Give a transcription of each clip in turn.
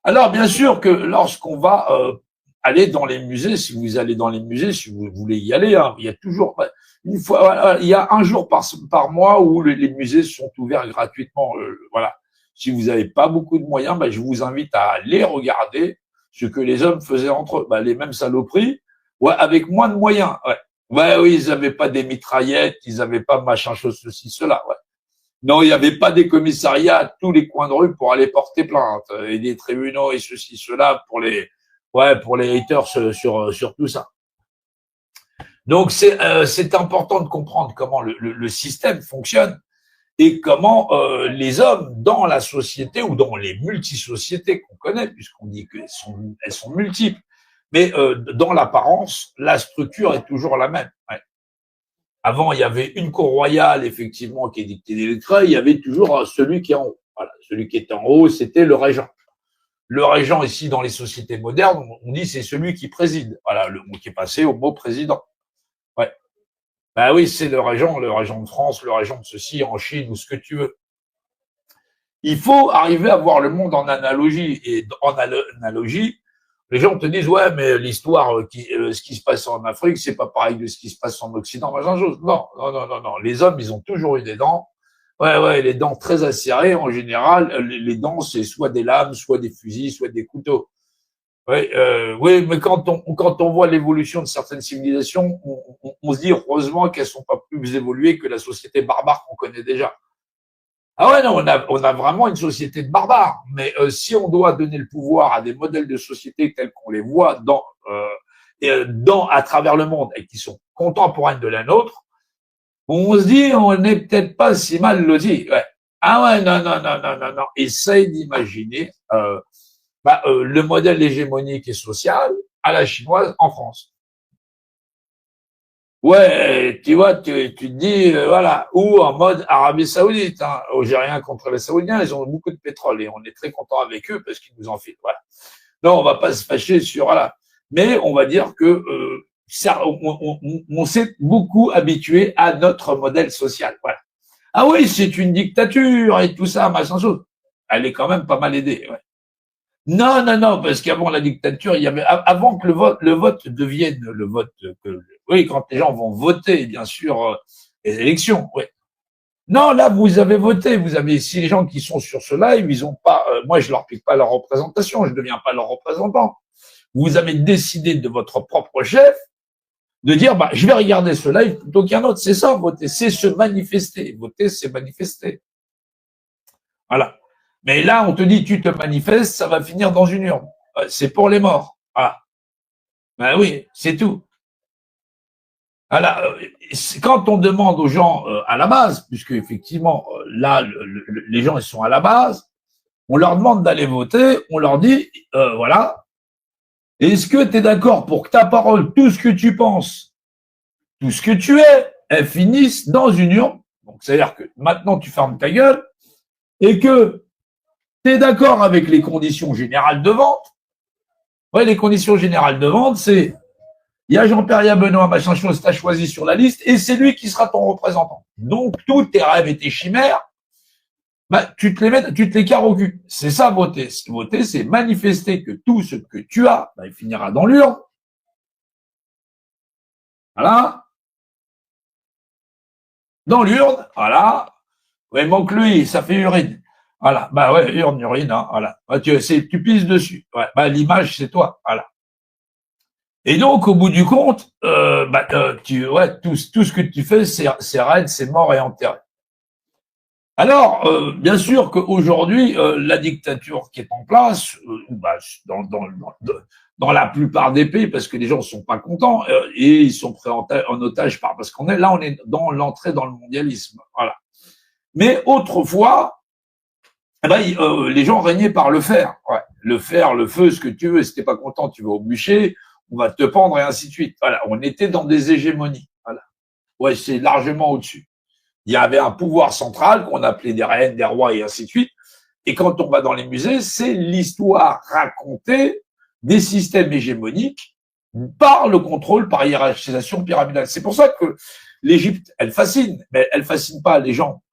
Alors, bien sûr que lorsqu'on va aller dans les musées, si vous allez dans les musées, si vous voulez y aller, hein, il y a toujours une fois, voilà, il y a un jour par mois où les musées sont ouverts gratuitement. Voilà. Si vous n'avez pas beaucoup de moyens, je vous invite à aller regarder ce que les hommes faisaient entre eux, les mêmes saloperies, ouais, avec moins de moyens. Ouais, ouais, oui, ils n'avaient pas des mitraillettes, ils n'avaient pas machin chose ceci cela. Ouais. Non, il n'y avait pas des commissariats à tous les coins de rue pour aller porter plainte et des tribunaux et ceci, cela pour les haters sur tout ça. Donc c'est important de comprendre comment le système fonctionne et comment les hommes dans la société ou dans les multisociétés qu'on connaît, puisqu'on dit elles sont multiples, mais dans l'apparence, la structure est toujours la même. Ouais. Avant, il y avait une cour royale, effectivement, qui dictait des décrets. Il y avait toujours celui qui est en haut. Voilà. Celui qui était en haut, c'était le régent. Le régent, ici, dans les sociétés modernes, on dit c'est celui qui préside. Voilà, le mot qui est passé au mot président. Ouais. Ben oui, c'est le régent de France, le régent de ceci, en Chine, ou ce que tu veux. Il faut arriver à voir le monde en analogie. Et en analogie, les gens te disent ouais, mais l'histoire ce qui se passe en Afrique, c'est pas pareil de ce qui se passe en Occident, machin chose. Non, non, non, non, non. Les hommes, ils ont toujours eu des dents. Ouais, ouais, les dents très acérées. En général, les dents, c'est soit des lames, soit des fusils, soit des couteaux. Oui, oui, mais quand on voit l'évolution de certaines civilisations, on se dit heureusement qu'elles sont pas plus évoluées que la société barbare qu'on connaît déjà. Ah ouais, non, on a vraiment une société de barbares. Mais si on doit donner le pouvoir à des modèles de société tels qu'on les voit à travers le monde et qui sont contemporaines de la nôtre, on se dit on n'est peut-être pas si mal loti. Ouais. Ah ouais, non, non, non, non, non, non. Essaye d'imaginer le modèle hégémonique et social à la chinoise en France. Ouais, tu vois, tu te dis, voilà, ou en mode Arabie Saoudite. Hein. Oh, j'ai rien contre les Saoudiens, ils ont beaucoup de pétrole et on est très content avec eux parce qu'ils nous en filent. Voilà. Non, on va pas se fâcher sur voilà, mais on va dire que on s'est beaucoup habitué à notre modèle social. Voilà. Ah oui, c'est une dictature et tout ça, machin chose. Elle est quand même pas mal aidée. Ouais. Non, non, non, parce qu'avant la dictature, il y avait avant que le vote devienne le vote oui, quand les gens vont voter, bien sûr, les élections, oui. Non, là, vous avez voté, vous avez, si les gens qui sont sur ce live, ils ont pas, moi, je leur pique pas leur représentation, je ne deviens pas leur représentant. Vous avez décidé de votre propre chef de dire, je vais regarder ce live plutôt qu'un autre. C'est ça, voter, c'est se manifester. Voter, c'est manifester. Voilà. Mais là, on te dit, tu te manifestes, ça va finir dans une urne. C'est pour les morts. Voilà. Ben oui, c'est tout. Voilà. Quand on demande aux gens à la base, puisque effectivement, là, les gens, ils sont à la base, on leur demande d'aller voter, on leur dit, voilà, est-ce que tu es d'accord pour que ta parole, tout ce que tu penses, tout ce que tu es, elle finisse dans une urne. Donc, c'est-à-dire que maintenant, tu fermes ta gueule et que tu es d'accord avec les conditions générales de vente. Ouais, les conditions générales de vente, c'est il y a Jean-Pierre Benoît, machin chose, t'as choisi sur la liste, et c'est lui qui sera ton représentant. Donc, tous tes rêves et tes chimères, tu te les carres au cul. C'est ça, voter. Voter, c'est manifester que tout ce que tu as, il finira dans l'urne. Voilà. Dans l'urne, voilà. Ouais, manque lui, ça fait urine. Voilà. Ouais, urine, hein, voilà. Tu pisses dessus. Ouais, l'image, c'est toi. Voilà. Et donc, au bout du compte, tout ce que tu fais, c'est raide, c'est mort et enterré. Alors, bien sûr qu'aujourd'hui, la dictature qui est en place, dans la plupart des pays, parce que les gens ne sont pas contents et ils sont pris en otage parce on est dans l'entrée dans le mondialisme. Voilà. Mais autrefois, les gens régnaient par le fer. Ouais. Le fer, le feu, ce que tu veux. Si t'es pas content, tu vas au bûcher, on va te pendre et ainsi de suite. Voilà. On était dans des hégémonies. Voilà. Ouais, c'est largement au-dessus. Il y avait un pouvoir central qu'on appelait des reines, des rois et ainsi de suite. Et quand on va dans les musées, c'est l'histoire racontée des systèmes hégémoniques par le contrôle, par hiérarchisation pyramidale. C'est pour ça que l'Égypte, elle fascine, mais elle fascine pas les gens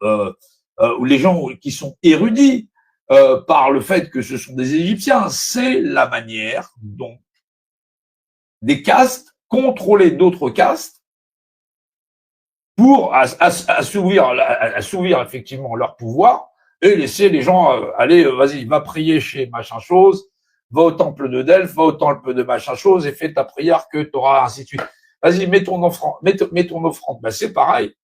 ou les gens qui sont érudits. par le fait que ce sont des Égyptiens. C'est la manière dont des castes contrôlaient d'autres castes pour assouvir effectivement leur pouvoir et laisser les gens aller, vas-y, va prier chez machin chose, va au temple de Delphes, va au temple de machin chose et fais ta prière que tu auras, ainsi de suite. Vas-y, mets ton offrande. Mets ton offrande. Ben, c'est pareil.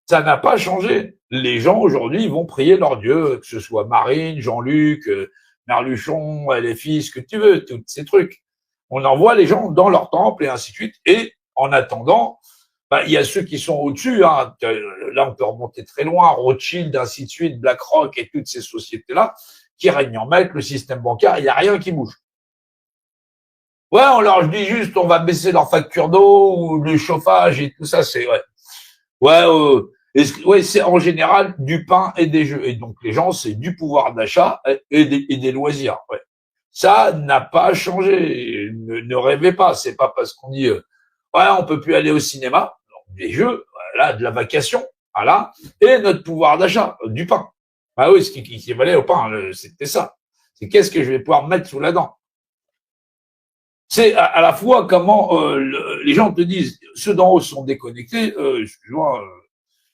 Ça n'a pas changé. Les gens aujourd'hui vont prier leur Dieu, que ce soit Marine, Jean-Luc, Merluchon, les fils, que tu veux, tous ces trucs. On envoie les gens dans leur temple et ainsi de suite. Et en attendant, bah, il y a ceux qui sont au-dessus. Hein. Là, on peut remonter très loin, Rothschild, ainsi de suite, BlackRock et toutes ces sociétés-là qui règnent en maître, le système bancaire, il n'y a rien qui bouge. Ouais, on leur dit juste, on va baisser leur facture d'eau ou le chauffage et tout ça, c'est ouais. Ouais, c'est en général du pain et des jeux. Et donc les gens, c'est du pouvoir d'achat et des loisirs. Ouais. Ça n'a pas changé. Ne rêvez pas. C'est pas parce qu'on dit ouais, on peut plus aller au cinéma. Donc, des jeux, là, de la vacation, voilà, et notre pouvoir d'achat, du pain. Ah oui, ce qui valait au pain, c'était ça. C'est qu'est-ce que je vais pouvoir mettre sous la dent. C'est à la fois comment les gens te disent, ceux d'en haut sont déconnectés, excuse-moi,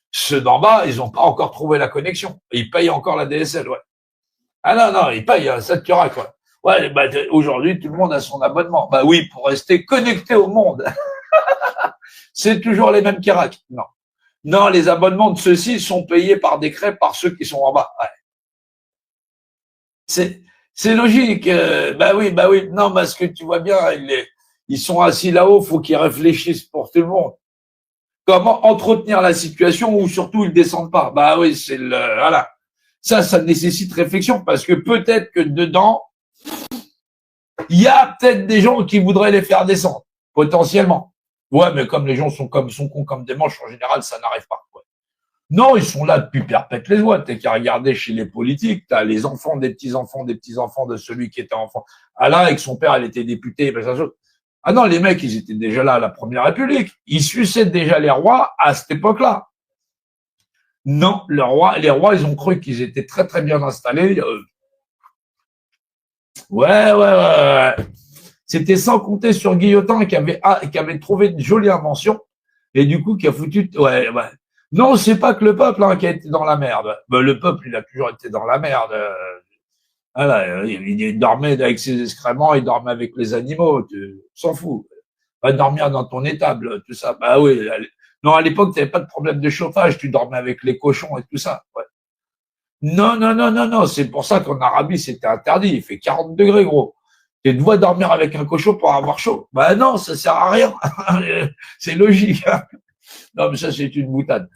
ceux d'en bas, ils n'ont pas encore trouvé la connexion. Ils payent encore la DSL, ouais. Ah non, ils payent, ça tu auras, quoi. Ouais, bah, aujourd'hui, tout le monde a son abonnement. Bah oui, pour rester connecté au monde. C'est toujours les mêmes qui raquent. Non. Non, les abonnements de ceux-ci sont payés par décret par ceux qui sont en bas. Ouais. C'est logique. Bah oui. Non, parce que tu vois bien, ils sont assis là-haut, faut qu'ils réfléchissent pour tout le monde. Comment entretenir la situation où surtout ils descendent pas. Bah oui, c'est le voilà. Ça nécessite réflexion parce que peut-être que dedans, il y a peut-être des gens qui voudraient les faire descendre, potentiellement. Ouais, mais comme les gens sont cons comme des manches, en général, ça n'arrive pas. Ouais. Non, ils sont là depuis perpète les oies. T'as qu'à regarder chez les politiques, t'as les enfants des petits-enfants de celui qui était enfant. Ah là, avec son père, elle était députée, ben ça. Ah non, les mecs, ils étaient déjà là à la Première République. Ils suçaient déjà les rois à cette époque-là. Non, les rois, ils ont cru qu'ils étaient très très bien installés. Ouais. C'était sans compter sur Guillotin qui avait trouvé une jolie invention et du coup qui a foutu. Ouais. Non, c'est pas que le peuple qui a été dans la merde. Ben, le peuple, il a toujours été dans la merde. Voilà, il dormait avec ses excréments, il dormait avec les animaux. Tu s'en fout. Va dormir dans ton étable, tout ça. Bah oui. Non, à l'époque, tu n'avais pas de problème de chauffage, tu dormais avec les cochons et tout ça. Ouais. Non. C'est pour ça qu'en Arabie, c'était interdit. Il fait 40 degrés, gros. Tu dois dormir avec un cochon pour avoir chaud. Bah non, ça sert à rien. C'est logique. Non, mais ça, c'est une boutade.